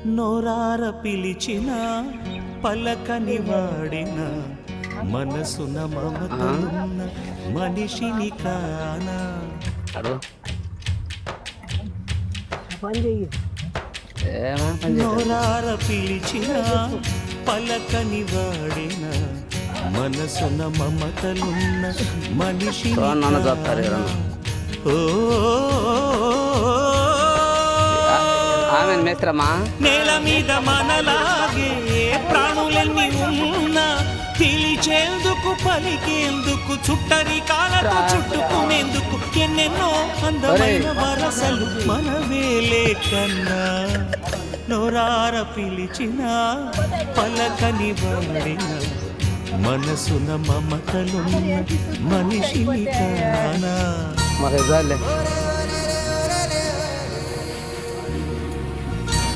నోరార పిలిచిన పలకని వాడిన మనసున మమతలున్న మనిషిని కానా. నోరార పిలిచిన పలకని వాడిన మనసున మమతలున్న మనిషిని కానా. ఓ నేల మీద మనలాగే ప్రాణులన్నీ ఉన్నా పిలిచేందుకు పలికేందుకు చుట్టరి కాలతో చుట్టుకునేందుకు ఎన్నెన్నో అందమైన వరసలు మనవేలే కన్నా. నోరార పిలిచిన పలకని వాడిన మనసున మమతలున్న మనిషిని కానా.